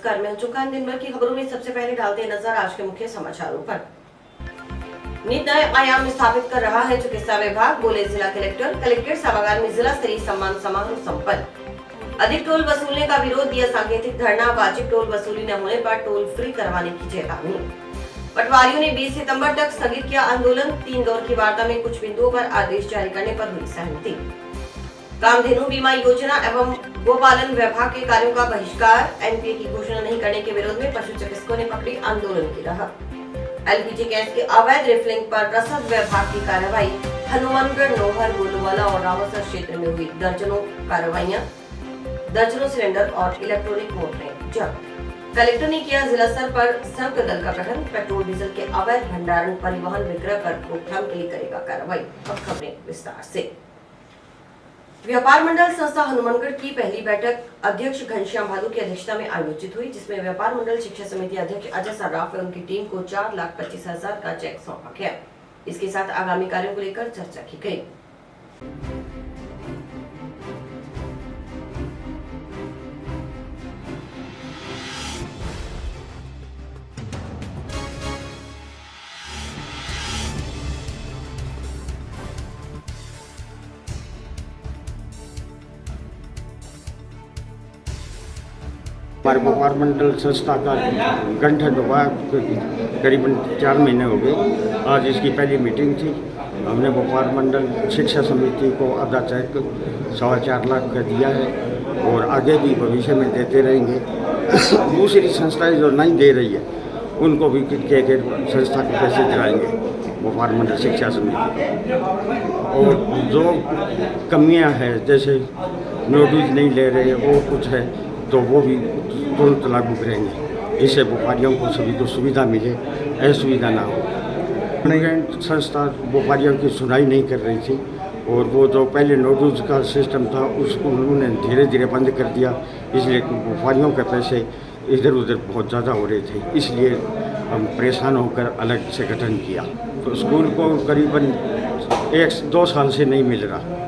नमस्कार, मैं चुका दिन भर की खबरों में सबसे पहले डालते हैं नजर आज के मुख्य समाचारों पर। नीट नए आयाम स्थापित कर रहा है चिकित्सा विभाग, बोले जिला कलेक्टर। कलेक्ट्रेट सभागार में जिला स्तरीय सम्मान समारोह संपन्न। अधिक टोल वसूलने का विरोध, दिया सांकेतिक धरना। वाजिब टोल वसूली न होने पर टोल फ्री करवाने की चेतावनी। पटवारियों ने 20 सितंबर तक स्थगित किया आंदोलन। 3 दौर की वार्ता में कुछ बिंदुओं पर आदेश जारी करने पर हुई सहमति। कामधेनु बीमा योजना एवं गोपालन विभाग के कार्यों का बहिष्कार। एनपीए की घोषणा नहीं करने के विरोध में पशु चिकित्सकों ने पकड़ी आंदोलन की राह। एलपीजी गैस के अवैध रिफिलिंग पर रसद विभाग की कार्रवाई। हनुमानगढ़, नौहर, गोलूवाला और रावतसर क्षेत्र में हुई दर्जनों कार्रवाइयां। दर्जनों सिलेंडर और इलेक्ट्रॉनिक मोटरें जब्त। कलेक्टर ने किया जिला स्तर पर संयुक्त दल का गठन। पेट्रोल डीजल के अवैध भंडारण, परिवहन, विक्रय पर रोकथाम के लिए करेगा कार्रवाई। अब खबरें विस्तार से। व्यापार मंडल संस्था हनुमानगढ़ की पहली बैठक अध्यक्ष घनश्याम भालू की अध्यक्षता में आयोजित हुई, जिसमें व्यापार मंडल शिक्षा समिति अध्यक्ष अजय सर्राफ और उनकी टीम को 4,25,000 का चेक सौंपा गया। इसके साथ आगामी कार्यों को लेकर चर्चा की गई। हमारे व्यापार मंडल संस्था का गठन हुआ करीबन 4 महीने हो गए। आज इसकी पहली मीटिंग थी। हमने व्यापार मंडल शिक्षा समिति को आधा चेक 4.25 लाख का दिया है और आगे भी भविष्य में देते रहेंगे। दूसरी संस्थाएं जो नहीं दे रही है उनको भी के संस्था के पैसे दिलाएंगे व्यापार मंडल शिक्षा समिति। और जो कमियां हैं, जैसे नोटिस नहीं ले रहे और कुछ है, तो वो भी तुरंत लागू करेंगे। इससे व्यापारियों को सभी को सुविधा मिले, असुविधा ना हो। संस्था व्यापारियों की सुनाई नहीं कर रही थी और वो जो पहले नोटिस का सिस्टम था उसको उन्होंने धीरे धीरे बंद कर दिया। इसलिए व्यापारियों के पैसे इधर उधर बहुत ज़्यादा हो रहे थे, इसलिए हम परेशान होकर अलग से गठन किया। तो स्कूल को करीबन 1-2 साल से नहीं मिल रहा।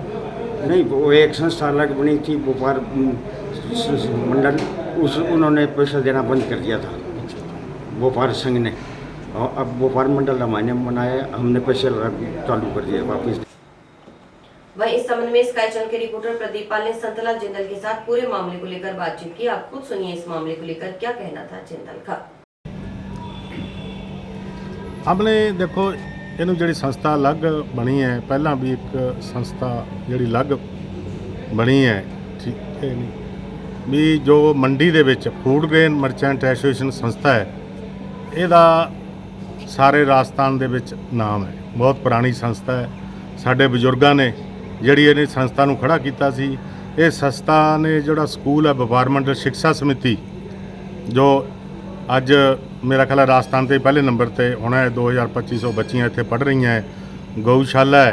नहीं, वो एक संस्था अलग बनी थी व्यापार मंडल, उन्होंने पैसा देना बंद कर दिया था व्यापार संघ ने। और अब व्यापार मंडल हमने बनाया, हमने पैसे चालू कर दिया वापस। वहीं इस संबंध में स्काई चैनल के रिपोर्टर प्रदीप पाल ने संतलाल जिंदल के साथ पूरे मामले को लेकर बातचीत की। आप खुद सुनिए इस मामले को लेकर क्या कहना था जिंदल का। हमने देखो ਇਹਨੂੰ ਜਿਹੜੀ ਸੰਸਥਾ ਅਲੱਗ ਬਣੀ ਹੈ, ਪਹਿਲਾਂ ਵੀ ਇੱਕ ਸੰਸਥਾ ਜਿਹੜੀ ਅਲੱਗ ਬਣੀ ਹੈ, ਠੀਕ ਹੈ ਨਹੀਂ ਵੀ ਜੋ ਮੰਡੀ ਦੇ ਵਿੱਚ ਫੂਡ ਗ੍ਰੇਨ ਮਰਚੈਂਟ ਐਸੋਸੀਏਸ਼ਨ ਸੰਸਥਾ ਹੈ, ਇਹਦਾ ਸਾਰੇ ਰਾਜਸਥਾਨ ਦੇ ਵਿੱਚ ਨਾਮ ਹੈ। ਬਹੁਤ ਪੁਰਾਣੀ ਸੰਸਥਾ ਹੈ। ਸਾਡੇ ਬਜ਼ੁਰਗਾਂ ਨੇ ਜਿਹੜੀ ਇਹਨੇ ਸੰਸਥਾ ਨੂੰ ਖੜਾ ਕੀਤਾ ਸੀ। ਇਹ ਸੰਸਥਾ ਨੇ ਜਿਹੜਾ ਸਕੂਲ ਹੈ ਵਪਾਰ ਮੰਡਲ ਸਿੱਖਿਆ ਸਮਿਤੀ, ਜੋ ਅੱਜ मेरा ख्याल है राजस्थान से पहले नंबर पर होना है। 2250 बच्चियां इत्थे पढ़ रही हैं। गऊशाला है,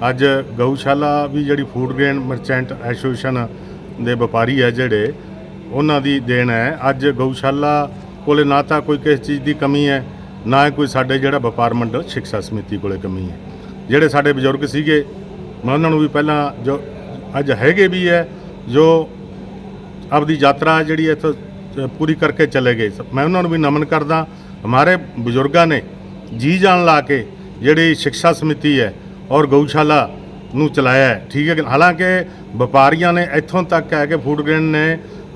अज गऊशाला भी जी फूड ग्रेन मर्चेंट एसोसीएशन के व्यापारी है जोड़े उन्हों की देन है। अज गऊशाला कोले ना तो कोई किसी चीज़ की कमी है, ना कोई साडे जिहड़ा व्यापार मंडल शिक्षा समिति कोले कमी है। जोड़े साडे बजुर्ग सीगे मैं उन्होंने भी पहला जो अज हैगे भी है, जो अपनी यात्रा जी इत्थों पूरी करके चले गए। मैं उन्होंने भी नमन करदा। हमारे बजुर्गों ने जी जान ला के जी शिक्षा समिति है और गऊशाला नूं चलाया है, ठीक है। हालांकि व्यापारियों ने इत्थों तक है कि फूड ग्रेन ने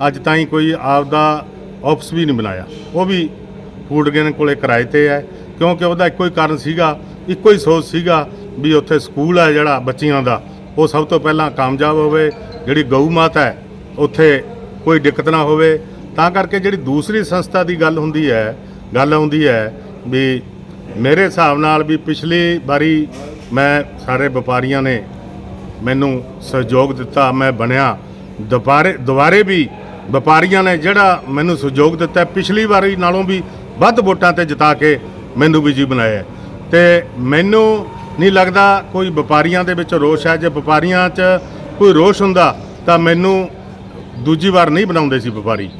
अज ताईं कोई आपदा ऑफिस भी नहीं बनाया, वो भी फूड ग्रेन कोले किराए ते है, क्योंकि वह एको ही कारण सीगा, एको ही सोच सीगा भी उत्थे स्कूल है जिहड़ा बच्चियां दा वो सब तो पहला कामयाब होवे, जिहड़ी गऊ माता है उत्थे कोई दिक्कत ना होवे। ਤਾਂ ਕਰਕੇ ਜਿਹੜੀ दूसरी संस्था की गल आउंदी है भी मेरे हिसाब नाल भी पिछली बारी मैं सारे व्यापारियों ने मैनू सहयोग दिता, मैं बनया। दोबारे भी व्यापारियों ने जिहड़ा मैनू सहयोग दिता पिछली बारी नालों भी वध वोटां ते जिता के मैनू भी जी बनाया। तो मैनू नहीं लगता कोई व्यापारियों दे विच रोष है। जे व्यापारियों च कोई रोष हुंदा तां मैनू दूजी बार नहीं बनाउंदे सी व्यापारी।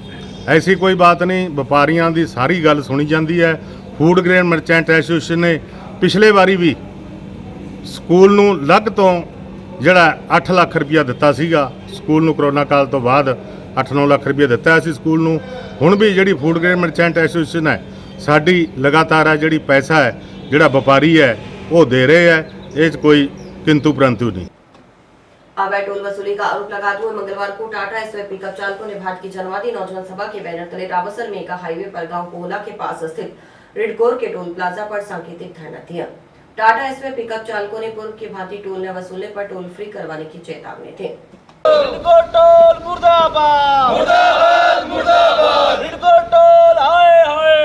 ऐसी कोई बात नहीं, व्यापारियों की सारी गल सुनी जाती है। फूड ग्रेन मर्चेंट एसोसीएशन ने पिछले बारी भी स्कूल नूं अलग तो जिहड़ा 8 लाख रुपया दिता सीगा स्कूल नूं कोरोना काल तो बाद 8-9 ਲੱਖ ਰੁਪਏ ਦਿੱਤਾ ਸੀ ਸਕੂਲ ਨੂੰ। ਹੁਣ ਵੀ ਜਿਹੜੀ ਫੂਡ ਗ੍ਰੇਨ ਮਰਚੈਂਟ ਐਸੋਸੀਏਸ਼ਨ ਹੈ ਸਾਡੀ ਲਗਾਤਾਰ ਆ ਜਿਹੜੀ ਪੈਸਾ ਹੈ ਜਿਹੜਾ ਵਪਾਰੀ ਹੈ ਉਹ ਦੇ ਰਹੇ ਹੈ, ਇਹ 'ਚ ਕੋਈ किंतु परंतु नहीं। अवैध टोल वसूली का आरोप लगाते हुए मंगलवार को टाटा एसयूवी पिकअप चालकों ने भारत की जनवादी नौजवान सभा के बैनर तले रावसर मेगा हाईवे पर गांव कोहला के पास स्थित रिडकोर के टोल प्लाजा पर सांकेतिक धरना दिया। टाटा एसयूवी पिकअप चालकों ने पूर्व की भांति टोल न वसूलने पर टोल फ्री करवाने की चेतावनी थी। रिडको टोल मुर्दाबाद, मुर्दाबाद, मुर्दाबाद। रिडको टोल हाय हाय,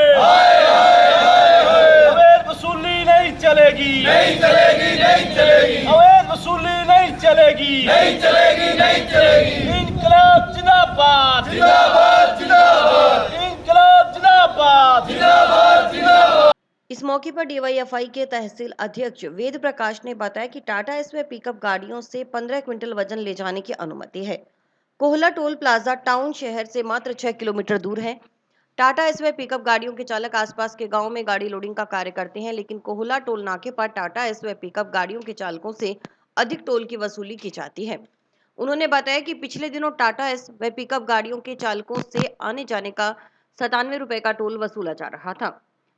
अवैध वसूली नहीं चलेगी, नहीं चलेगी, नहीं चलेगी। अवैध वसूली नहीं चलेगी, नहीं चलेगी, नहीं चलेगी। इनकलाब जिंदाबाद, जिंदाबाद, जिंदाबाद। इनकलाब जिंदाबाद, जिंदाबाद, जिंदाबाद। इस मौके पर डीवाईएफआई के तहसील अध्यक्ष वेद प्रकाश ने बताया कि टाटा एसयूवी पिकअप गाड़ियों से 15 क्विंटल वजन ले जाने की अनुमति है। कोहला टोल प्लाजा टाउन शहर से मात्र 6 किलोमीटर दूर है। टाटा एसयूवी पिकअप गाड़ियों के चालक आसपास के गांव में गाड़ी लोडिंग का कार्य करते हैं, लेकिन कोहला टोल नाके पर टाटा एसयूवी पिकअप गाड़ियों के चालकों से अधिक टोल की वसूली की जाती है। उन्होंने बताया कि पिछले दिनों टाटा एसयूवी पिकअप गाड़ियों के चालकों से आने जाने का 97 रुपए का टोल वसूला जा रहा था,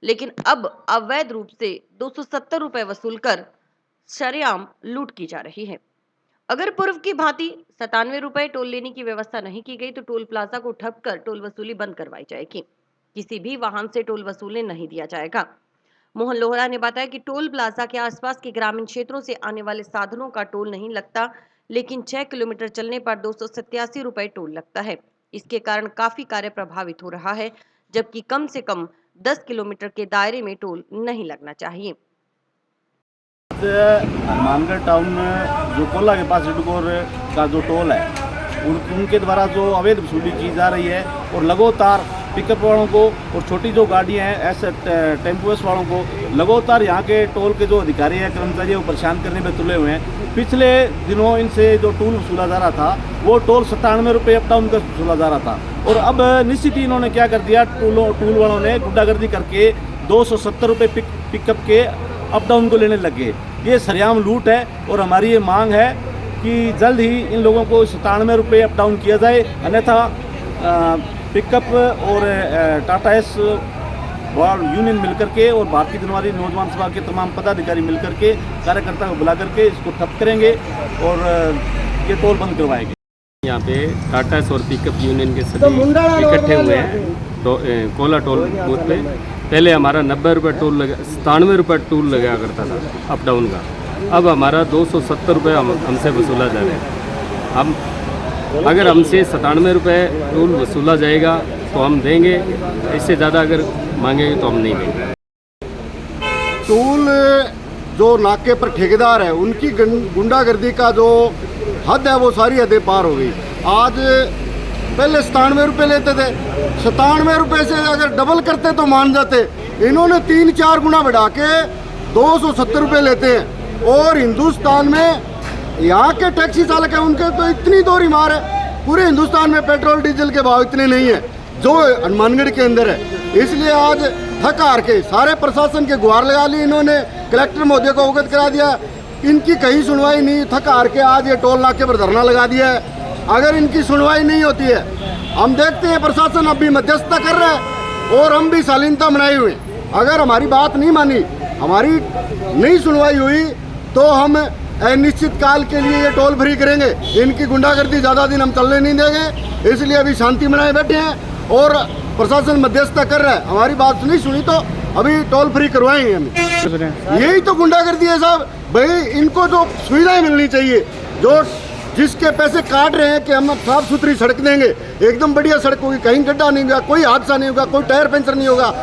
लेकिन अब अवैध रूप से 270 रुपए वसूल कर शरेआम लूट की जा रही है। अगर पूर्व की भांति 97 रुपए टोल लेने की व्यवस्था नहीं की गई तो टोल प्लाजा को ठप कर टोल वसूली बंद करवाई जाएगी। किसी भी वाहन से टोल वसूलने नहीं दिया जाएगा। मोहन लोहरा ने बताया कि टोल प्लाजा के आसपास के ग्रामीण क्षेत्रों से आने वाले साधनों का टोल नहीं लगता, लेकिन 6 किलोमीटर चलने पर 287 रुपए टोल लगता है। इसके कारण काफी कार्य प्रभावित हो रहा है, जबकि कम से कम 10 किलोमीटर के दायरे में टोल नहीं लगना चाहिए। हनुमानगढ़ टाउन में जो कोला के पास रिडकोर का जो टोल है उनके द्वारा जो अवैध वसूली की जा रही है और लगातार पिकअप वालों को और छोटी जो गाड़ियां हैं ऐसे टेम्पोस वालों को लगातार यहाँ के टोल के जो अधिकारी हैं कर्मचारी वो परेशान करने में तुले हुए हैं। पिछले दिनों इनसे जो टोल वसूला जा रहा था वो टोल 97 रुपये अप डाउन का वसूला जा रहा था और अब निश्चित ही इन्होंने क्या कर दिया, टूल वालों ने गुंडागर्दी करके 270 रुपये पिकअप के अप डाउन को लेने लग गए। ये सरेआम लूट है और हमारी ये मांग है कि जल्द ही इन लोगों को 97 रुपये अप डाउन किया जाए, अन्यथा पिकअप और टाटा एस यूनियन मिलकर के और भारतीय जनवादी नौजवान सभा के तमाम पदाधिकारी मिलकर के कार्यकर्ता को बुला करके इसको ठप करेंगे और ये टोल बंद करवाएंगे। यहाँ पे टाटा एस और पिकअप यूनियन के सभी इकट्ठे हुए हैं तो कोला टोल बूथ पे। पहले हमारा 90 रुपये टोल लगा, 97 रुपये टोल लगा करता था अप डाउन का, अब हमारा 270 रुपये हमसे वसूला जा रहा है। हम अगर हमसे 97 रुपये टोल वसूला जाएगा तो हम देंगे, इससे ज़्यादा अगर मांगेंगे तो हम नहीं देंगे। टोल जो नाके पर ठेकेदार है उनकी गुंडागर्दी का जो हद है वो सारी हदें पार हो गई। आज पहले 97 रुपये लेते थे, 97 रुपये से अगर डबल करते तो मान जाते। इन्होंने 3-4 गुना बढ़ा के 270 रुपये लेते हैं और हिंदुस्तान में यहाँ के टैक्सी चालक है उनके तो इतनी दोहरी मार है। पूरे हिंदुस्तान में पेट्रोल डीजल के भाव इतने नहीं है जो हनुमानगढ़ के अंदर है। इसलिए आज थक हार के सारे प्रशासन के गुहार लगा ली इन्होंने, कलेक्टर महोदय को अवगत करा दिया, इनकी कहीं सुनवाई नहीं। थक हार के आज ये टोल नाके पर धरना लगा दिया है। अगर इनकी सुनवाई नहीं होती है, हम देखते हैं प्रशासन अब भी मध्यस्थता कर रहा है और हम भी शालीनता बनाए हुए। अगर हमारी बात नहीं मानी, हमारी नहीं सुनवाई हुई तो हम निश्चित काल के लिए ये टोल फ्री करेंगे। इनकी गुंडागर्दी ज़्यादा दिन हम चलने नहीं देंगे, इसलिए अभी शांति बनाए बैठे हैं और प्रशासन मध्यस्थता कर रहा है। हमारी बात नहीं सुनी तो अभी टोल फ्री करवाएंगे हम। यही तो गुंडागर्दी है साहब। भाई इनको जो सुविधाएं मिलनी चाहिए, जो जिसके पैसे काट रहे हैं कि हम साफ सुथरी सड़क देंगे, एकदम बढ़िया सड़क होगी, कहीं गड्ढा नहीं होगा, कोई हादसा नहीं होगा, कोई टायर पंचर नहीं होगा,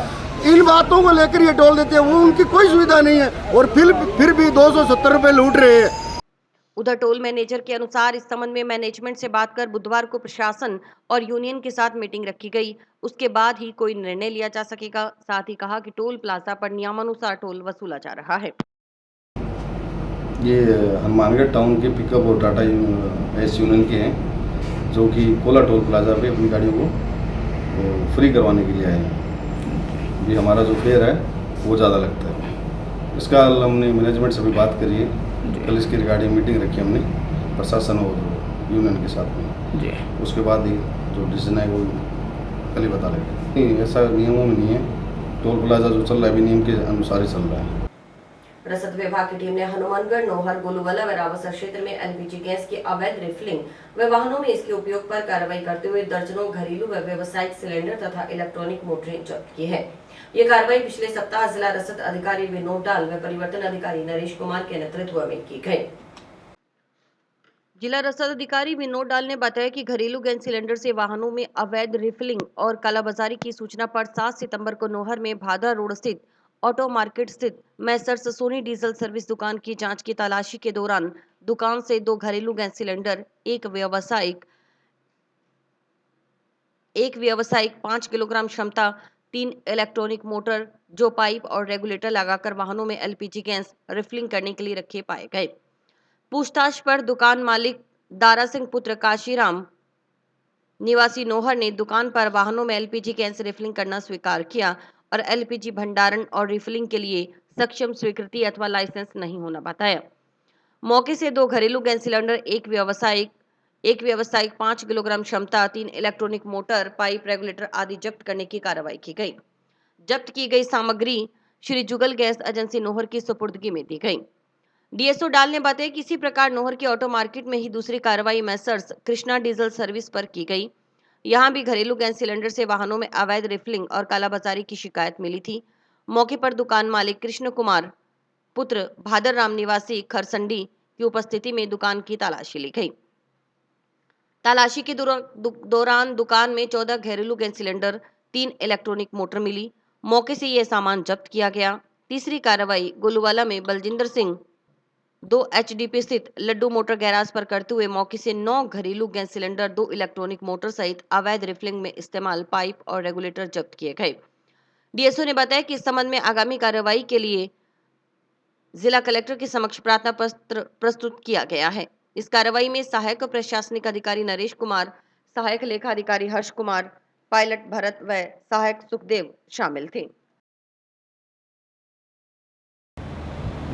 इन बातों को लेकर ये टोल देते हैं। वो उनकी कोई सुविधा नहीं है और फिर भी 270 रुपये लूट रहे हैं। उधर टोल मैनेजर के अनुसार इस संबंध में मैनेजमेंट से बात कर बुधवार को प्रशासन और यूनियन के साथ मीटिंग रखी गई, उसके बाद ही कोई निर्णय लिया जा सकेगा। साथ ही कहा कि टोल प्लाजा पर नियमानुसार टोल वसूला जा रहा है। ये हनुमानगढ़ टाउन के पिकअप और टाटा एस यूनियन के हैं जो कि कोला टोल प्लाजा पे अपनी गाड़ियों को फ्री करवाने के लिए आए हैं। भी हमारा जो फेयर है वो ज़्यादा लगता है। इसका हमने मैनेजमेंट से भी बात करी है, कल इसकी रिगार्डिंग मीटिंग रखी हमने प्रशासन और यूनियन के साथ में। उसके बाद ही जो डिसीजन है वो कल ही बता लेंगे। नहीं, ऐसा नियमों में नहीं है। टोल प्लाजा जो चल रहा है अभी नियम के अनुसार ही चल रहा है। रसद विभाग की टीम ने हनुमानगढ़, नौहर, गोलूवाला व रावसर क्षेत्र में एलपीजी गैस की अवैध रिफिलिंग व वाहनों में इसके उपयोग पर कार्रवाई करते हुए दर्जनों घरेलू व व्यावसायिक सिलेंडर तथा इलेक्ट्रॉनिक मोटरें जब्त की है। ये कार्रवाई पिछले सप्ताह जिला रसद अधिकारी विनोद डाल व परिवर्तन अधिकारी नरेश कुमार के नेतृत्व में की गई। जिला रसद अधिकारी विनोद डाल ने बताया कि घरेलू गैस सिलेंडर से वाहनों में अवैध रिफिलिंग और कालाबाजारी की सूचना पर 7 सितंबर को नौहर में भादरा रोड स्थित ऑटो मार्केट स्थित मैसर्स सोनी डीजल सर्विस दुकान की जांच की तलाशी के दौरान दुकान से 2 घरेलू गैस सिलेंडर, एक व्यावसायिक 5 किलोग्राम क्षमता, 3 इलेक्ट्रॉनिक मोटर जो पाइप और रेगुलेटर लगाकर वाहनों में एलपीजी गैस रिफिलिंग करने के लिए रखे पाए गए। पूछताछ पर दुकान मालिक दारा सिंह पुत्र काशीराम निवासी नौहर ने दुकान पर वाहनों में एलपीजी गैस रिफिलिंग करना स्वीकार किया और एलपीजी भंडारण और रिफिलिंग के लिए सक्षम स्वीकृति अथवा लाइसेंस नहीं होना बताया। मौके से 2 घरेलू गैस सिलेंडर, एक व्यावसायिक 5 किलोग्राम क्षमता, 3 इलेक्ट्रॉनिक मोटर, पाइप, रेगुलेटर आदि जब्त करने की कार्रवाई की गई। जब्त की गई सामग्री श्री जुगल गैस एजेंसी नौहर की सुपुर्दगी में दी गई। डीएसओ डाल ने बताया कि इसी प्रकार नौहर की ऑटो मार्केट में ही दूसरी कार्रवाई मैसर्स कृष्णा डीजल सर्विस पर की गई। यहां भी घरेलू गैस सिलेंडर से वाहनों में अवैध रिफिलिंग और कालाबाजारी की शिकायत मिली थी। मौके पर दुकान मालिक कृष्ण कुमार पुत्र भादर राम निवासी खरसंडी की उपस्थिति में दुकान की तलाशी ली गई। तलाशी के दौरान दुकान में 14 घरेलू गैस सिलेंडर, 3 इलेक्ट्रॉनिक मोटर मिली। मौके से यह सामान जब्त किया गया। तीसरी कार्रवाई गोलूवाला में बलजिंदर सिंह 2 एचडीपी स्थित लड्डू मोटर गैराज पर करते हुए मौके से 9 घरेलू गैस सिलेंडर, 2 इलेक्ट्रॉनिक मोटर सहित अवैध रिफिलिंग में इस्तेमाल पाइप और रेगुलेटर जब्त किए गए। डीएसओ ने बताया कि इस संबंध में आगामी कार्रवाई के लिए जिला कलेक्टर के समक्ष प्रार्थना पत्र प्रस्तुत किया गया है। इस कार्रवाई में सहायक प्रशासनिक अधिकारी नरेश कुमार, सहायक लेखा अधिकारी हर्ष कुमार, पायलट भरत व सहायक सुखदेव शामिल थे।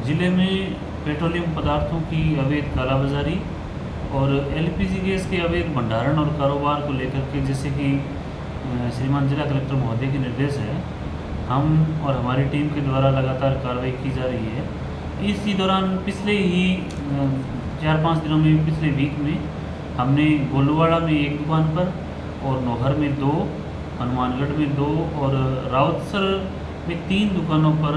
जिले में पेट्रोलियम पदार्थों की अवैध कालाबाजारी और एलपीजी गैस के अवैध भंडारण और कारोबार को लेकर के, जैसे कि श्रीमान जिला कलेक्टर महोदय के निर्देश है, हम और हमारी टीम के द्वारा लगातार कार्रवाई की जा रही है। इसी दौरान पिछले ही 4-5 दिनों में, पिछले वीक में हमने गोलूवाड़ा में 1 दुकान पर और नौहर में 2, हनुमानगढ़ में 2 और रावतसर में 3 दुकानों पर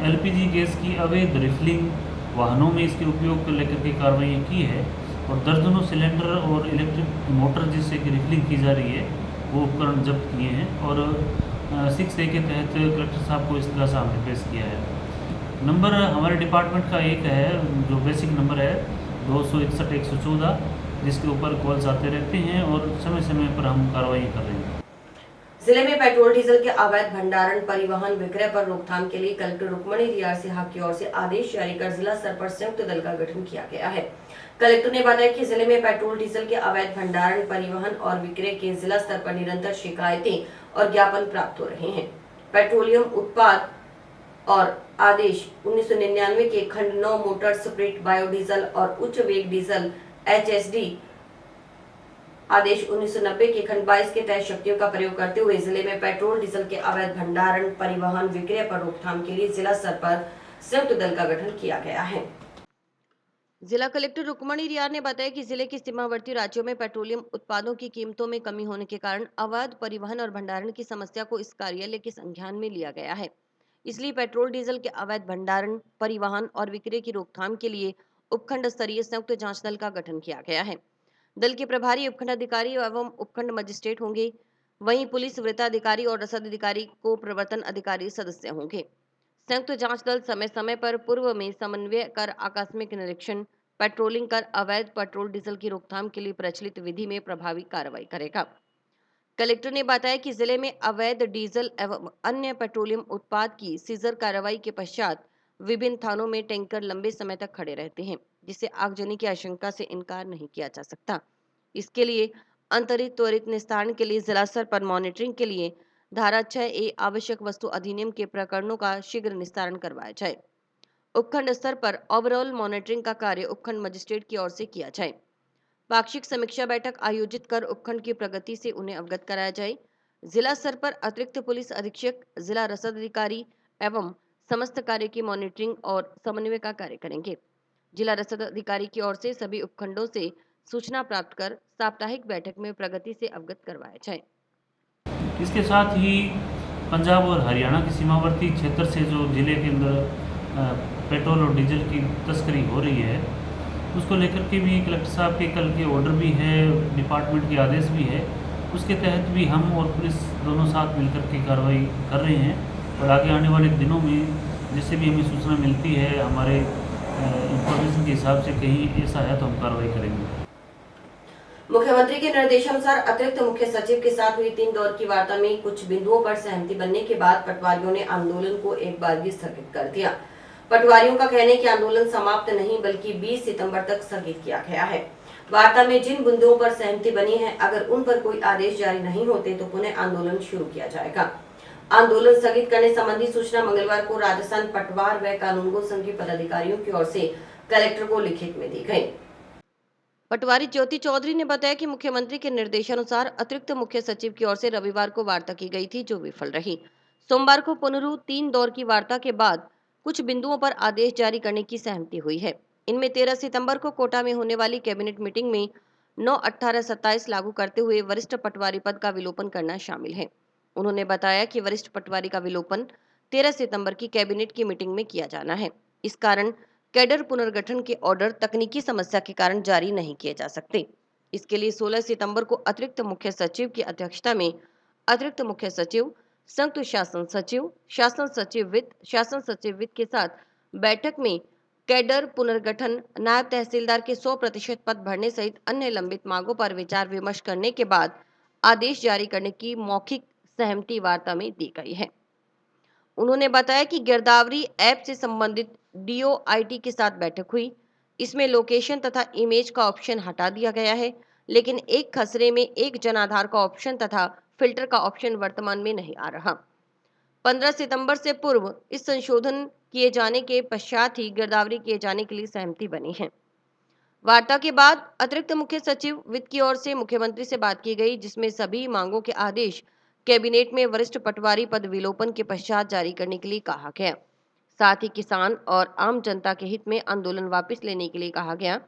एलपीजी गैस की अवैध रिफिलिंग, वाहनों में इसके उपयोग को लेकर के कार्रवाई की है और दर्जनों सिलेंडर और इलेक्ट्रिक मोटर जिससे कि रिफिलिंग की जा रही है वो उपकरण जब्त किए हैं और 6A के तहत कलेक्टर साहब को इस तरह से हमने पेश किया है। नंबर हमारे डिपार्टमेंट का एक है जो बेसिक नंबर है 261-114, जिसके ऊपर कॉल्स आते रहते हैं और समय समय पर हम कार्रवाई कर रहे हैं। जिले में पेट्रोल डीजल के अवैध भंडारण, परिवहन, विक्रय पर रोकथाम के लिए कलेक्टर रुक्मणी रियार सिन्हा की ओर से आदेश जारी कर जिला स्तर पर संयुक्त दल का गठन किया गया है। कलेक्टर ने बताया कि जिले में पेट्रोल डीजल के अवैध भंडारण, परिवहन और विक्रय के जिला स्तर पर निरंतर शिकायतें और ज्ञापन प्राप्त हो रहे हैं। पेट्रोलियम उत्पाद और आदेश 1999 के खंड 9 मोटर स्प्रिट बायोडीजल और उच्च वेग डीजल HSD आदेश 1990 के खंड 22 के तहत शक्तियों का प्रयोग करते हुए जिले में पेट्रोल डीजल के अवैध भंडारण, परिवहन, विक्रय पर रोकथाम के लिए जिला स्तर पर संयुक्त दल का गठन किया गया है। जिला कलेक्टर रुक्मणी रियार ने बताया कि जिले के सीमावर्ती राज्यों में पेट्रोलियम उत्पादों की कीमतों में कमी होने के कारण अवैध परिवहन और भंडारण की समस्या को इस कार्यालय के संज्ञान में लिया गया है। इसलिए पेट्रोल डीजल के अवैध भंडारण, परिवहन और विक्रय की रोकथाम के लिए उपखंड स्तरीय संयुक्त जांच दल का गठन किया गया है। दल के प्रभारी उपखंड अधिकारी एवं उपखंड मजिस्ट्रेट होंगे। वहीं पुलिस वृत्ताधिकारी और रसद अधिकारी को प्रवर्तन अधिकारी सदस्य होंगे। संयुक्त जांच दल समय समय पर पूर्व में समन्वय कर आकस्मिक निरीक्षण, पेट्रोलिंग कर अवैध पेट्रोल डीजल की रोकथाम के लिए प्रचलित विधि में प्रभावी कार्रवाई करेगा। कलेक्टर ने बताया कि जिले में अवैध डीजल एवं अन्य पेट्रोलियम उत्पाद की सीजर कार्रवाई के पश्चात विभिन्न थानों में टैंकर लंबे समय तक खड़े रहते हैं, जिससे आगजनी की आशंका से इनकार नहीं किया जा सकता। इसके लिए अंतरित त्वरित निस्तारण के लिए जिला स्तर पर मॉनिटरिंग के लिए धारा 6A आवश्यक वस्तु अधिनियम के प्रकरणों का शीघ्र निस्तारण करवाया जाए। उपखंड स्तर पर ओवरऑल मॉनिटरिंग का कार्य उपखंड मजिस्ट्रेट की ओर से किया जाए। पाक्षिक समीक्षा बैठक आयोजित कर उपखंड की प्रगति से उन्हें अवगत कराया जाए। जिला स्तर पर अतिरिक्त पुलिस अधीक्षक, जिला रसद अधिकारी एवं समस्त कार्य की मॉनिटरिंग और समन्वय का कार्य करेंगे। जिला रसद अधिकारी की ओर से सभी उपखंडों से सूचना प्राप्त कर साप्ताहिक बैठक में प्रगति से अवगत करवाया जाए। इसके साथ ही पंजाब और हरियाणा के सीमावर्ती क्षेत्र से जो जिले के अंदर पेट्रोल और डीजल की तस्करी हो रही है, उसको लेकर के भी कलेक्टर साहब के कल के ऑर्डर भी है, डिपार्टमेंट के आदेश भी है। उसके तहत भी हम और पुलिस दोनों साथ मिलकर के कार्रवाई कर रहे हैं और आगे आने वाले दिनों में जिससे भी हमें सूचना मिलती है, हमारे इंफॉर्मेशन के हिसाब से कहीं ऐसा है तो हम कार्रवाई करेंगे। मुख्यमंत्री के निर्देशानुसार अतिरिक्त मुख्य सचिव के साथ हुई 3 दौर की वार्ता में कुछ बिंदुओं पर सहमति बनने के बाद पटवारियों ने आंदोलन को एक बार भी स्थगित कर दिया। पटवारियों का कहना है कि आंदोलन समाप्त नहीं बल्कि 20 सितंबर तक स्थगित किया गया है। वार्ता में जिन बिंदुओं पर सहमति बनी है, अगर उन पर कोई आदेश जारी नहीं होते तो पुनः आंदोलन शुरू किया जाएगा। आंदोलन स्थगित करने संबंधी सूचना मंगलवार को राजस्थान पटवार व कानूनगो संघ के पदाधिकारियों की ओर से कलेक्टर को लिखित में दी गई। पटवारी ज्योति चौधरी ने बताया कि मुख्यमंत्री के निर्देशानुसार अतिरिक्त मुख्य सचिव की ओर से रविवार को वार्ता की गई थी, जो विफल रही। सोमवार को पुनः 3 दौर की वार्ता के बाद कुछ बिंदुओं पर आदेश जारी करने की सहमति हुई है। इनमें 13 सितंबर को कोटा में होने वाली कैबिनेट मीटिंग में 9, 18, 27 लागू करते हुए वरिष्ठ पटवारी पद का विलोपन करना शामिल है। उन्होंने बताया कि वरिष्ठ पटवारी का विलोपन 13 सितंबर की कैबिनेट की मीटिंग में किया जाना है। इस कारण कैडर पुनर्गठन के ऑर्डर तकनीकी समस्या के कारण जारी नहीं किए जा सकते। इसके लिए 16 सितंबर को अतिरिक्त मुख्य सचिव की अध्यक्षता में अतिरिक्त मुख्य सचिव, संयुक्त शासन सचिव, शासन सचिव वित्त के साथ बैठक में कैडर पुनर्गठन, नायब तहसीलदार के 100% पद भरने सहित अन्य लंबित मांगों पर विचार विमर्श करने के बाद आदेश जारी करने की मौखिक सहमति वार्ता में दी गई है। उन्होंने बताया कि गिरदावरी ऐप से संबंधित DOIT के साथ बैठक हुई। इसमें लोकेशन तथा इमेज का ऑप्शन हटा दिया गया है, लेकिन एक खसरे में एक जनाधार का ऑप्शन तथा फिल्टर का ऑप्शन वर्तमान में नहीं आ रहा। 15 सितंबर से पूर्व इस संशोधन किए जाने के पश्चात ही गिरदावरी किए जाने के लिए सहमति बनी है। वार्ता के बाद अतिरिक्त मुख्य सचिव वित्त की ओर से मुख्यमंत्री से बात की गई, जिसमें सभी मांगों के आदेश कैबिनेट में वरिष्ठ पटवारी पद विलोपन के पश्चात जारी करने के लिए कहा गया। साथ ही किसान और आम जनता के हित में आंदोलन वापस लेने के लिए कहा गया।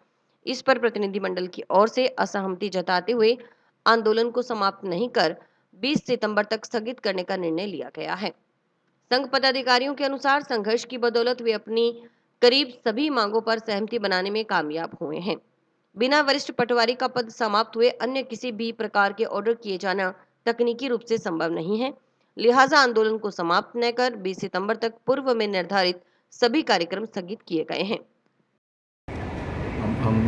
इस पर प्रतिनिधिमंडल की ओर से असहमति जताते हुए आंदोलन को समाप्त नहीं कर 20 सितंबर तक स्थगित करने का निर्णय लिया गया है। संघ पदाधिकारियों के अनुसार संघर्ष की बदौलत वे अपनी करीब सभी मांगों पर सहमति बनाने में कामयाब हुए हैं। बिना वरिष्ठ पटवारी का पद समाप्त हुए अन्य किसी भी प्रकार के ऑर्डर किए जाना तकनीकी रूप से संभव नहीं है। लिहाजा आंदोलन को समाप्त न कर 20 सितंबर तक पूर्व में निर्धारित सभी कार्यक्रम स्थगित किए गए हैं। हम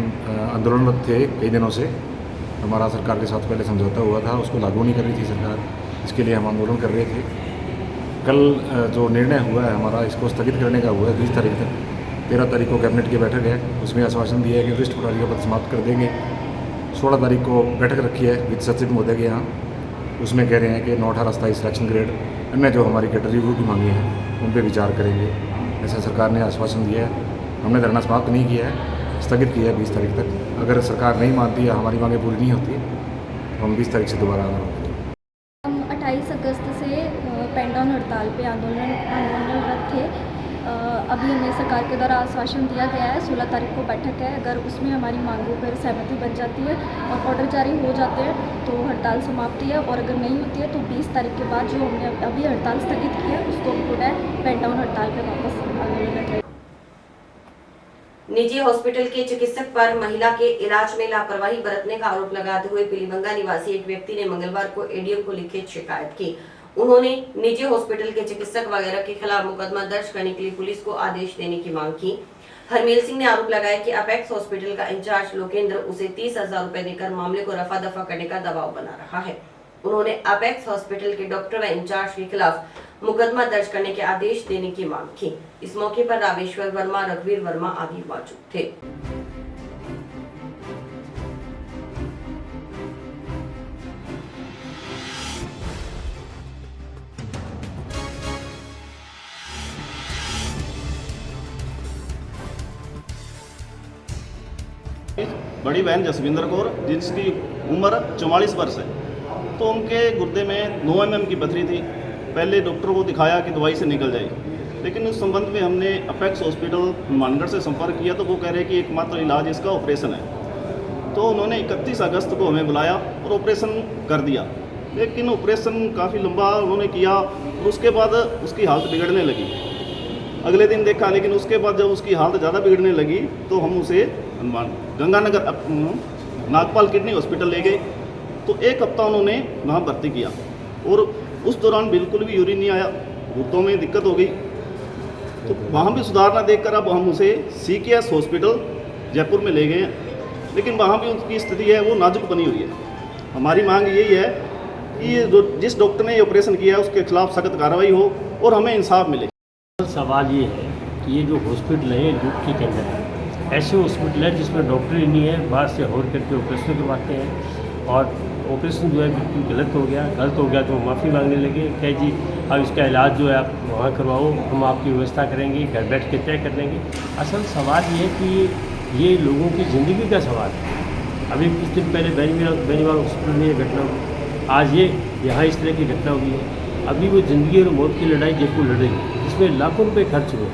आंदोलनरत थे कई दिनों से। हमारा सरकार के साथ पहले समझौता हुआ था, उसको लागू नहीं कर रही थी सरकार, इसके लिए हम आंदोलन कर रहे थे। कल जो निर्णय हुआ है हमारा, इसको स्थगित करने का हुआ है 20 तारीख तक। 13 तारीख को कैबिनेट की बैठक है, उसमें आश्वासन दिया है कि वरिष्ठ पटवारी का पद समाप्त कर देंगे। 16 तारीख को बैठक रखी है वित्त सचिव महोदय के यहाँ, उसमें कह रहे हैं कि 9, 18, 27 सिलेक्शन ग्रेड अन्य जो हमारी कैटेगरी रिव्यू की मांगी है उन पर विचार करेंगे, ऐसा सरकार ने आश्वासन दिया है। हमने धरना समाप्त नहीं किया है, स्थगित किया है 20 तारीख तक। अगर सरकार नहीं मानती या हमारी मांगें पूरी नहीं होती तो हम 20 तारीख से दोबारा आंदोलन करेंगे। हम 28 अगस्त से पेन डाउन हड़ताल पे आंदोलनरत थे। अभी हमें सरकार के द्वारा आश्वासन दिया गया है 16 तारीख को बैठक है। अगर उसमें हमारी मांगों पर सहमति बन जाती है और ऑर्डर जारी हो जाते हैं तो हड़ताल समाप्ति है, और अगर नहीं होती है तो 20 तारीख के बाद जो हमने अभी हड़ताल स्थगित की है उसको पुनः पेन डाउन हड़ताल पर वापस आंदोलन करेंगे। निजी हॉस्पिटल के चिकित्सक पर महिला के इलाज में लापरवाही बरतने का आरोप लगाते हुए पीलीबंगा निवासी एक व्यक्ति ने मंगलवार को एडीएम को लिखित शिकायत की। उन्होंने निजी हॉस्पिटल के चिकित्सक वगैरह के खिलाफ मुकदमा दर्ज करने के लिए पुलिस को आदेश देने की मांग की। हरमेल सिंह ने आरोप लगाया कि अपेक्स हॉस्पिटल का इंचार्ज लोकेंद्र उसे 30,000 रुपए देकर मामले को रफा दफा करने का दबाव बना रहा है। उन्होंने अपेक्स हॉस्पिटल के डॉक्टर व इंचार्ज के खिलाफ मुकदमा दर्ज करने के आदेश देने की मांग की। इस मौके पर रामेश्वर वर्मा, रघुवीर वर्मा आदि मौजूद थे। बड़ी बहन जसविंदर कौर जिसकी उम्र 44 वर्ष है, तो उनके गुर्दे में 9 mm की पथरी थी। पहले डॉक्टर को दिखाया कि दवाई से निकल जाए, लेकिन उस संबंध में हमने अपेक्स हॉस्पिटल हनुमानगढ़ से संपर्क किया तो वो कह रहे हैं कि एकमात्र इलाज इसका ऑपरेशन है। तो उन्होंने 31 अगस्त को हमें बुलाया और ऑपरेशन कर दिया, लेकिन ऑपरेशन काफ़ी लंबा उन्होंने किया और उसके बाद उसकी हालत बिगड़ने लगी। अगले दिन देखा, लेकिन उसके बाद जब उसकी हालत ज़्यादा बिगड़ने लगी तो हम उसे गंगानगर नागपाल किडनी हॉस्पिटल ले गए। तो 1 हफ्ता उन्होंने वहाँ भर्ती किया और उस दौरान बिल्कुल भी यूरिन नहीं आया, गुर्दों में दिक्कत हो गई। तो वहाँ भी सुधार ना देखकर अब हम उसे CKS हॉस्पिटल जयपुर में ले गए हैं, लेकिन वहाँ भी उसकी स्थिति है वो नाजुक बनी हुई है। हमारी मांग यही है कि ये जो जिस डॉक्टर ने ये ऑपरेशन किया है उसके खिलाफ सख्त कार्रवाई हो और हमें इंसाफ मिले। सवाल ये है कि ये जो हॉस्पिटल है ड्यूटी के अंदर है, ऐसे हॉस्पिटल है जिसमें डॉक्टर ही नहीं है, बाहर से और करके ऑपरेशन करवाते हैं और ऑपरेशन जो है बिल्कुल गलत हो गया तो माफ़ी मांगने लगे, कहे जी अब इसका इलाज जो है आप वहाँ करवाओ, हम आपकी व्यवस्था करेंगे, घर बैठ के तय कर लेंगे। असल सवाल ये है कि ये लोगों की ज़िंदगी का सवाल है। अभी कुछ दिन पहले बेनीवाल हॉस्पिटल में ये घटना हुई, आज ये यहाँ इस तरह की घटना हुई है। अभी वो ज़िंदगी और मौत की लड़ाई जयपुर लड़ेगी, जिसमें लाखों रुपए खर्च हुए।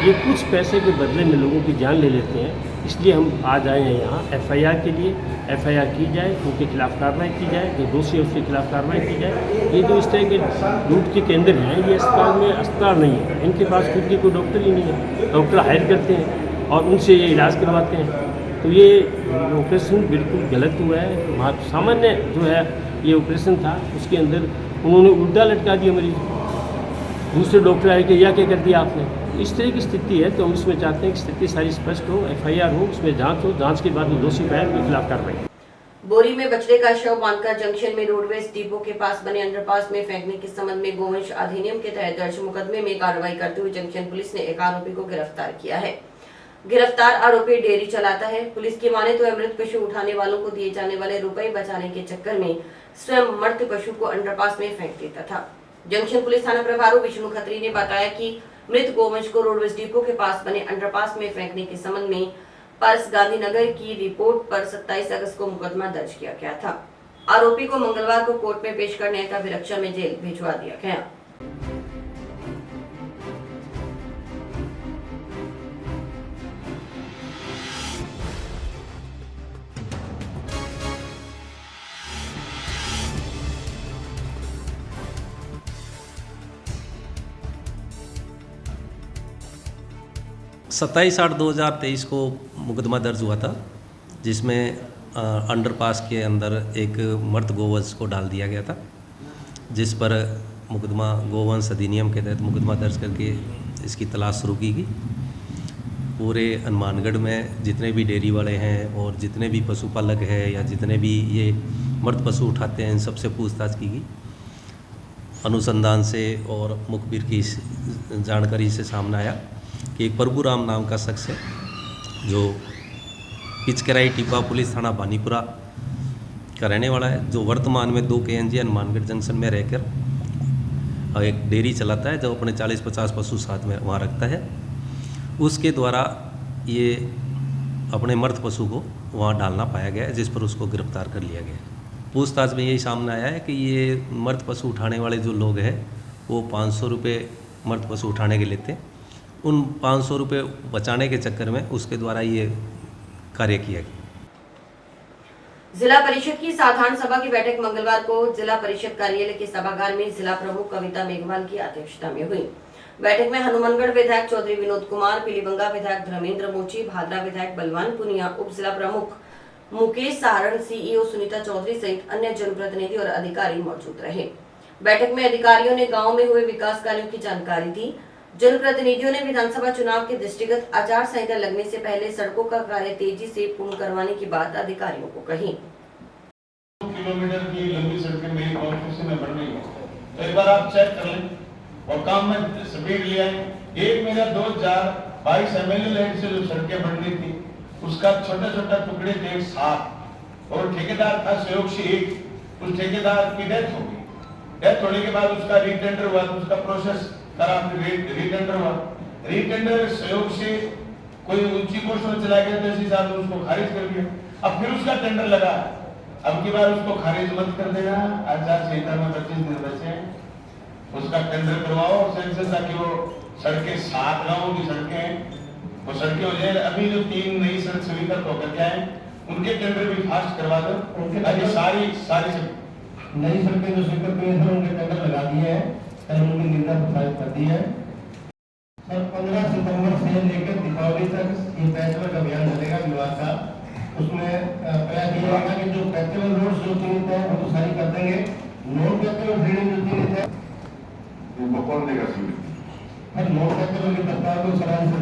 ये कुछ पैसे के बदले में लोगों की जान ले लेते हैं, इसलिए हम आज आए हैं यहाँ FIR के लिए। FIR की जाए, उनके खिलाफ कार्रवाई की जाए, जो दोषी है उसके खिलाफ कार्रवाई की जाए। ये जो इस तरह के लूट के केंद्र हैं, ये अस्पताल नहीं है, इनके पास खुद की कोई डॉक्टर ही नहीं है, डॉक्टर हायर करते हैं और उनसे ये इलाज करवाते हैं। तो ये ऑपरेशन बिल्कुल गलत हुआ है। सामान्य जो है ये ऑपरेशन था, उसके अंदर उन्होंने उल्टा लटका दिया मरीज। दूसरे डॉक्टर आए कि यह क्या कर दिया आपने। इस तरह की स्थिति है, तो हम इसमें चाहते हैं कि स्थिति सारी स्पष्ट हो, FIR हो, उसमें जांच हो, जांच के बाद दोषी पाए उनके खिलाफ कार्रवाई। बोरी में बछड़े का शव बांधकर जंक्शन में रोडवेज डिपो के पास बने अंडरपास में फेंकने के संबंध में गोवंश अधिनियम के तहत दर्ज मुकदमे में कार्रवाई करते हुए जंक्शन पुलिस ने एक आरोपी को गिरफ्तार किया है। गिरफ्तार आरोपी डेयरी चलाता है। पुलिस की माने तो मृत पशु उठाने वालों को दिए जाने वाले रुपए बचाने के चक्कर में स्वयं मृत पशु को अंडरपास में फेंक देता था। जंक्शन पुलिस थाना प्रभारी विष्णु खत्री ने बताया कि मृत गोवंश को रोडवेज डिपो के पास बने अंडरपास में फेंकने के संबंध में पर्स गांधीनगर की रिपोर्ट पर 27 अगस्त को मुकदमा दर्ज किया गया था। आरोपी को मंगलवार को कोर्ट में पेश कर न्यायिक अभिरक्षा में जेल भिजवा दिया गया। 27/8/2023 को मुकदमा दर्ज हुआ था, जिसमें अंडरपास के अंदर एक मर्द गोवंश को डाल दिया गया था, जिस पर मुकदमा गोवंश अधिनियम के तहत मुकदमा दर्ज करके इसकी तलाश शुरू की गई। पूरे हनुमानगढ़ में जितने भी डेयरी वाले हैं और जितने भी पशुपालक हैं या जितने भी ये मर्द पशु उठाते हैं, इन सबसे पूछताछ की गई। अनुसंधान से और मुखबिर की जानकारी से सामने आया कि एक प्रभुराम नाम का शख्स है जो पिचकराई टिब्बा पुलिस थाना बानीपुरा का रहने वाला है, जो वर्तमान में 2 KNG हनुमानगढ़ जंक्शन में रहकर एक डेयरी चलाता है, जो अपने 40-50 पशु साथ में वहाँ रखता है। उसके द्वारा ये अपने मर्द पशु को वहाँ डालना पाया गया है, जिस पर उसको गिरफ्तार कर लिया गया है। पूछताछ में यही सामने आया है कि ये मर्द पशु उठाने वाले जो लोग हैं वो 500 रुपये मर्द पशु उठाने के लेते हैं। उन 500 रुपये बचाने के चक्कर में उसके द्वारा ये कार्य किया गया। जिला परिषद की साधारण सभा की बैठक मंगलवार को जिला परिषद कार्यालय के सभागार में जिला प्रमुख कविता मेघवाल की अध्यक्षता में हुई। बैठक में हनुमानगढ़ विधायक चौधरी विनोद कुमार, पीलीबंगा विधायक धर्मेंद्र मोची, भादरा विधायक बलवान पुनिया, उप जिला प्रमुख मुकेश सहारण, CEO सुनीता चौधरी सहित अन्य जनप्रतिनिधि और अधिकारी मौजूद रहे। बैठक में अधिकारियों ने गाँव में हुए विकास कार्यों की जानकारी दी। जनप्रतिनिधियों ने विधानसभा चुनाव के दृष्टिगत आचार संहिता लगने से पहले सड़कों का कार्य तेजी से पूर्ण करवाने की बात अधिकारियों को कही। किलोमीटर की लंबी सड़कें मेरी कॉन्स्टिट्यूंसी में बन रही है, तो एक बार आप चेक कर लें और काम में स्पीड ले आए। एक मेरा 2022 MLA लैंड से जो सड़कें बन रही थी उसका छोटा टुकड़े थे 7 और ठेकेदार था सहयोग से 1। उस ठेकेदार की डेथ हो गई। डेथ होने के बाद उसका रीटेंडर हुआ, उसका प्रोसेस करा, रीटेंडर हुआ। रीटेंडर सहयोग से कोई ऊंची पोस्ट में चला गया तो इसी साल उसको खारिज कर दिया, अब फिर उसका टेंडर लगा, अब की बार उसको खारिज मत कर देना, आचार संहिता में 25 दिन बचे, उसका टेंडर करवाओ और सेंसस, ताकि वो सड़कें 7 गाँवों की सड़कें वो सड़कें हो जाए। अभी जो 3 नई सड़क स्वीकृत होकर के आए उनके टेंडर भी फास्ट करवा दो, ताकि सारी नई सड़कें जो स्वीकृत हुई है उनके टेंडर लगा दिए हैं, कल उनकी निविदा प्रसारित कर दी है। सर 15 सितंबर से लेकर दीपावली तक ये पैचवर्क अभियान चलेगा विभाग का। उसमें प्रयास किया जाएगा कि जो पैचवर्क रोड जो चिन्हित है वो तो सारी कर देंगे, नॉन पैचवर्क ड्रेनेज जो चिन्हित है उनको कौन देगा स्वीकृति? नॉन पैचवर्क के प्रस्ताव को सराहनीय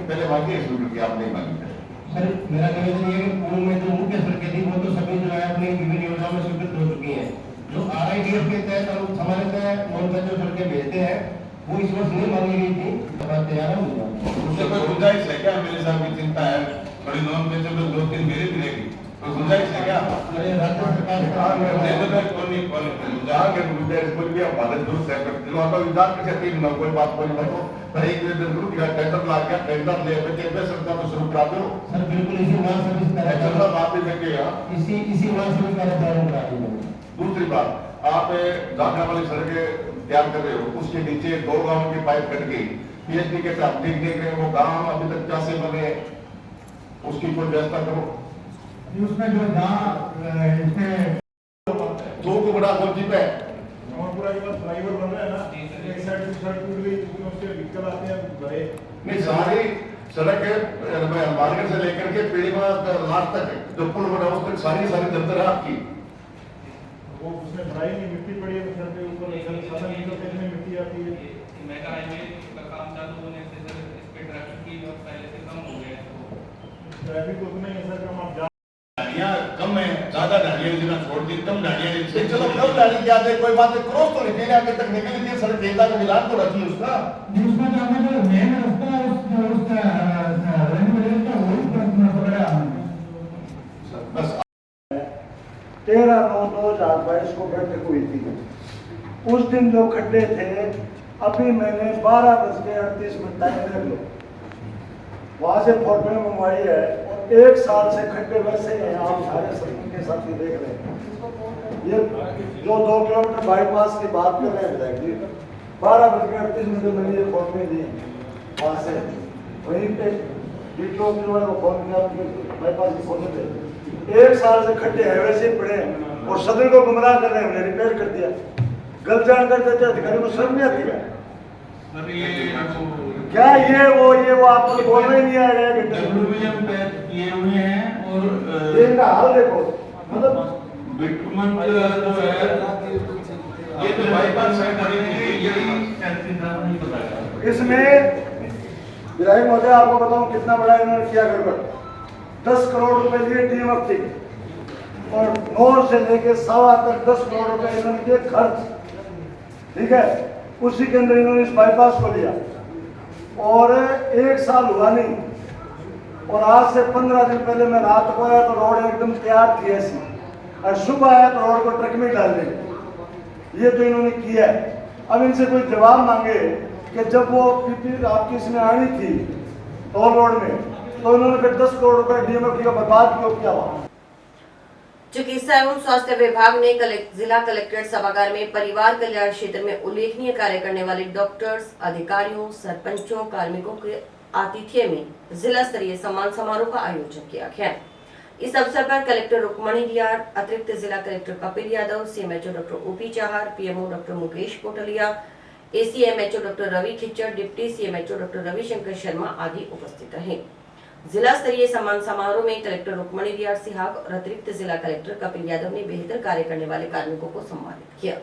पहले मांगी है स्वीकृति, आप नहीं मांगी। सर मेरा निवेदन ये है कि पूर्व में जो मुख्य सड़कें थी वो तो सभी जो है अपनी विभिन्न योजनाओं में स्वीकृत हो चुकी हैं। जो RIDF के तहत हम सामान्यतः नॉन पैचवर्क सड़कें भेजते हैं वो इस वर्ष नहीं मांगी गई थी, तैयार है। उससे कोई गुंजाइश है क्या? मेरे साहब की चिंता है थोड़ी, नॉन पैचवर्क 2-3 मेरे भी रहेगी, कोई गुंजाइश है क्या? अरे राज्य सरकार कोई बात कोई नहीं, एक टेंडर ला गया, टेंडर ले सरकार को शुरू करा दो सर। बिल्कुल इसी माह से इसी माह से प्रारंभ करा देंगे। दूसरी बात, आप जाने वाली सड़कें तैयार कर रहे हो, उसके नीचे 2 गांव की पाइप कट गई, PhD के साथ देख रहे हैं, वो गांव अभी तक कैसे बने, उसकी कोई व्यवस्था करो। उसमें जो जहाँ इसमें 2 को बड़ा गोजी पे पूरा फ्लाईओवर बन रहा है ना, एक साइड से सड़क टूट गई, उसके दिक्कत आते हैं बड़े। नहीं, सारी सड़क मार्केट से लेकर के पीढ़ी लास्ट तक जो पुल बना उस तक सारी जमतर है आपकी। वो उसमें बढ़ाई नहीं, मिट्टी पड़ी है सड़क के ऊपर, मिट्टी आती है। मेगा हाईवे का काम चालू होने से सर इस पे ट्रैफिक की और पहले से कम हो गया है, तो ट्रैफिक उतना ही है सर, कम आप गाड़ियाँ कम है, ज्यादा गाड़ियाँ जितना छोड़ दी, कम गाड़ियाँ नहीं। चलो कम गाड़ी क्या है, कोई बात है, क्रॉस तो निकले आगे तक निकली थी सड़क, केंद्र का मिलान तो रखी उसका। उसमें जो हमें जो मेन रास्ता है उसका बस 13/9/2022 को बैठक हुई थी। उस दिन जो खड्डे थे, अभी मैंने 12:38 वहाँ से फोटो मंगवाई है और 1 साल से खड्डे वैसे हैं, आप सारे सड़कों के साथ ही देख रहे हैं। ये जो 2 किलोमीटर बाईपास की बात कर रहे हैं, 12:38 मैंने ये फोटो दी वहाँ से, वहीं पे DTO को फोन किया, बाईपास की फोटो दे। 1 साल से खड्डे है वैसे ही पड़े हैं और सदर को गुमराह कर रहे हैं, हमने रिपेयर कर दिया। गलत जानकर देते अधिकारी को शर्म नहीं आती है क्या? ये वो आपको बोलना ही नहीं आएगा कि किए हुए हैं और इनका हाल देखो, मतलब बिटमन जो है ये तो बाईपास है, इसमें विधायक महोदय आपको बताऊं कितना बड़ा इन्होंने किया गड़बड़। 10 करोड़ रुपए लिए DMF थी और 9 से लेके 1.25 तक 10 करोड़ रुपए इन्होंने किए खर्च, ठीक है। उसी के अंदर इन्होंने इस बाईपास को लिया और 1 साल हुआ नहीं, और आज से 15 दिन पहले मैं रात को आया तो रोड एकदम तैयार थी ऐसी, और सुबह आया तो रोड को ट्रक में डाल दी। ये तो इन्होंने किया है। अब इनसे कोई जवाब मांगे कि जब वो PP आपकी इसमें आनी थी टोल रोड में, तो इन्होंने फिर 10 करोड़ रुपए DMF का बर्बाद क्यों किया हुआ? चिकित्सा एवं स्वास्थ्य विभाग ने जिला कलेक्ट्रेट सभागार में परिवार कल्याण क्षेत्र में उल्लेखनीय कार्य करने वाले डॉक्टर्स, अधिकारियों, सरपंचों, कार्मिकों के आतिथ्य में जिला स्तरीय सम्मान समारोह का आयोजन किया गया। इस अवसर पर कलेक्टर रुक्मणी रियार, अतिरिक्त जिला collector Kapil Yadav, CMHO doctor OP Chahar, PMO doctor Mukesh Kotliya, ACMHO doctor Ravi Khichar, deputy CMHO doctor Ravishankar Sharma आदि उपस्थित रहे। जिला स्तरीय सम्मान समारोह में कलेक्टर रुक्मणी रियार सिहाग और अतिरिक्त जिला कलेक्टर कपिल यादव ने बेहतर कार्य करने वाले कार्मिकों को सम्मानित किया।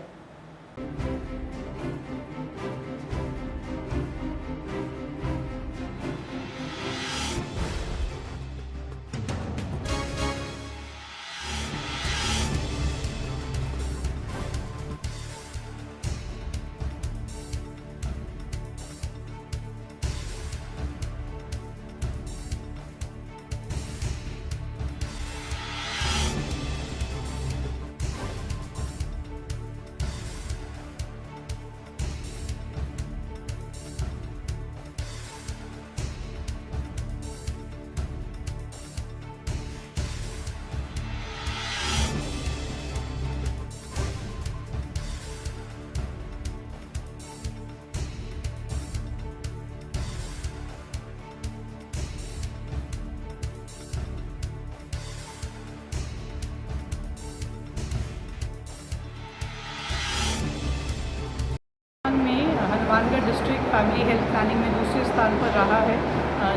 Hanumangarh district family health planning में दूसरे स्थान पर रहा है,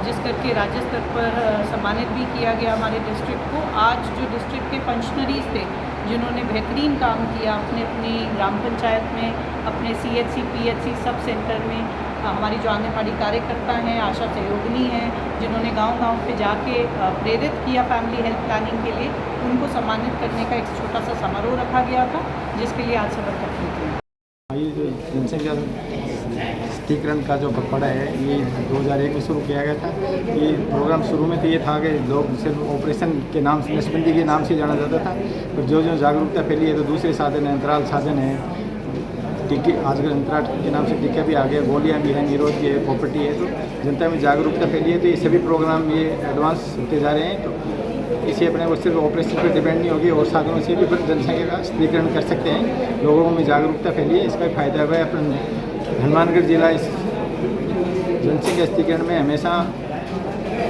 जिस करके राज्य स्तर पर सम्मानित भी किया गया हमारे डिस्ट्रिक्ट को। आज जो डिस्ट्रिक्ट के फंक्शनरीज थे जिन्होंने बेहतरीन काम किया अपने अपनी ग्राम पंचायत में, अपने CHC PHC सब सेंटर में, हमारी जो आंगनबाड़ी कार्यकर्ता हैं, आशा सहयोगिनी हैं, जिन्होंने गांव-गांव पे जाके प्रेरित किया फैमिली हेल्थ प्लानिंग के लिए, उनको सम्मानित करने का एक छोटा सा समारोह रखा गया था, जिसके लिए आज सब एकत्रित हुए। ये जो जनसंख्या स्थिरीकरण का जो पखवाड़ा है ये 2001 में शुरू किया गया था। ये प्रोग्राम शुरू में तो ये था कि लोग सिर्फ ऑपरेशन के नाम से, नसबंदी के नाम से जाना जाता था, पर जो जो जागरूकता फैली है तो दूसरे साधन है, अंतराल साधन है, टीके, आजकल अंतराल के नाम से टीका भी आ गया, गोलियाँ भी हैं, निरोध की है, प्रॉपर्टी है, तो जनता में जागरूकता फैली है। तो ये सभी प्रोग्राम ये एडवांस होते जा रहे हैं, तो इसे अपने वो सिर्फ ऑपरेशन पर डिपेंड नहीं होगी और साधनों से भी जनसंख्या का स्थिरीकरण कर सकते हैं। लोगों में जागरूकता फैली है, इसका फायदा हुआ है। अपने हनुमानगढ़ जिला इस जनसंख्या स्थिरीकरण में हमेशा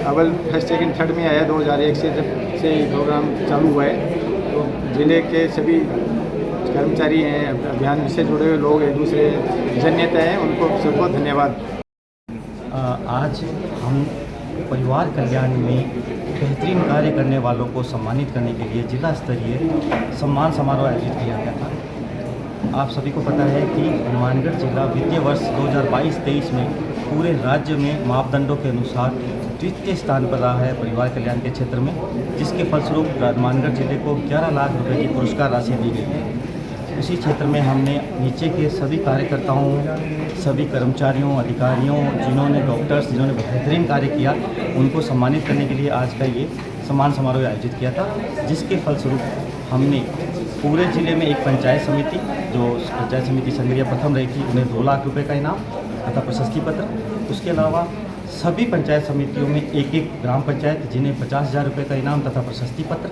अव्वल, फर्स्ट, सेकंड, थर्ड में आया। 2001 से जब से प्रोग्राम चालू हुआ है, तो जिले के सभी कर्मचारी हैं, अभियान से जुड़े हुए लोग, एक दूसरे जननेता हैं, उनको सबको धन्यवाद। आज हम परिवार कल्याण में बेहतरीन कार्य करने वालों को सम्मानित करने के लिए जिला स्तरीय सम्मान समारोह आयोजित किया गया था। आप सभी को पता है कि हनुमानगढ़ जिला वित्तीय वर्ष 2022-23 में पूरे राज्य में मापदंडों के अनुसार द्वितीय स्थान पर रहा है परिवार कल्याण के क्षेत्र में, जिसके फलस्वरूप हनुमानगढ़ जिले को 11 लाख रुपए की पुरस्कार राशि दी गई है। उसी क्षेत्र में हमने नीचे के सभी कार्यकर्ताओं, सभी कर्मचारियों, अधिकारियों, जिन्होंने डॉक्टर्स, जिन्होंने बेहतरीन कार्य किया, उनको सम्मानित करने के लिए आज का ये सम्मान समारोह आयोजित किया था, जिसके फलस्वरूप हमने पूरे ज़िले में एक पंचायत समिति, जो पंचायत समिति संग्रिया प्रथम रही थी, उन्हें 2 लाख रुपए का इनाम तथा प्रशस्ति पत्र। उसके अलावा सभी पंचायत समितियों में एक एक ग्राम पंचायत, जिन्हें 50,000 रुपये का इनाम तथा प्रशस्ति पत्र।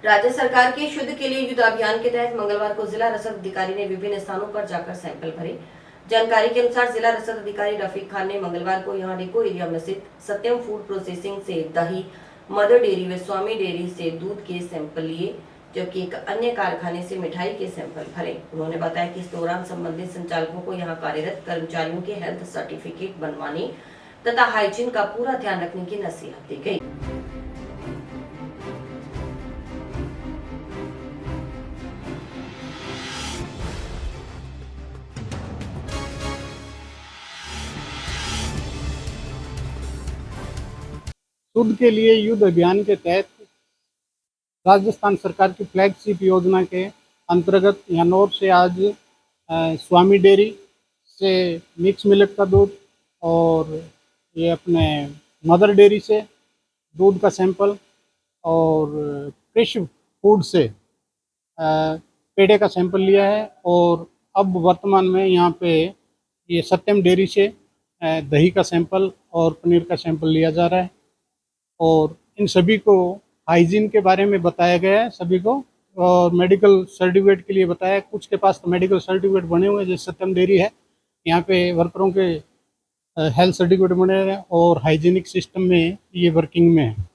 राज्य सरकार के शुद्ध के लिए युद्ध अभियान के तहत मंगलवार को जिला रसद अधिकारी ने विभिन्न स्थानों पर जाकर सैंपल भरे। जानकारी के अनुसार जिला रसद अधिकारी रफीक खान ने मंगलवार को यहां रिको एरिया में स्थित सत्यम फूड प्रोसेसिंग से दही, मदर डेयरी व स्वामी डेयरी से दूध के सैंपल लिए, जबकि एक अन्य कारखाने से मिठाई के सैंपल भरे। उन्होंने बताया कि इस दौरान संबंधित संचालकों को यहां कार्यरत कर्मचारियों के हेल्थ सर्टिफिकेट बनवाने तथा हाइजीन का पूरा ध्यान रखने की नसीहत दी गई। शुद्ध के लिए युद्ध अभियान के तहत राजस्थान सरकार की फ्लैगशिप योजना के अंतर्गत यनौर से आज स्वामी डेयरी से मिक्स मिल्क का दूध और ये अपने मदर डेयरी से दूध का सैंपल और फ्रेश फूड से पेड़े का सैंपल लिया है। और अब वर्तमान में यहाँ पे ये सत्यम डेयरी से दही का सैंपल और पनीर का सैंपल लिया जा रहा है। और इन सभी को हाइजीन के बारे में बताया गया है सभी को, और मेडिकल सर्टिफिकेट के लिए बताया। कुछ के पास तो मेडिकल सर्टिफिकेट बने हुए हैं, जैसे सत्यम डेयरी है, यहाँ पे वर्करों के हेल्थ सर्टिफिकेट बने हैं और हाइजीनिक सिस्टम में ये वर्किंग में है।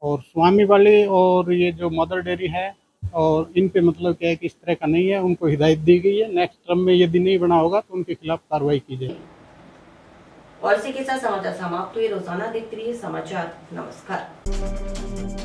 और स्वामी वाले और ये जो मदर डेयरी है, और इन पे मतलब क्या है कि इस तरह का नहीं है, उनको हिदायत दी गई है, नेक्स्ट टर्म में यदि नहीं बना होगा तो उनके खिलाफ कार्रवाई की जाएगी। और इसी के साथ समाचार समाप्त हुए। रोजाना देखते रहिए समाचार। नमस्कार।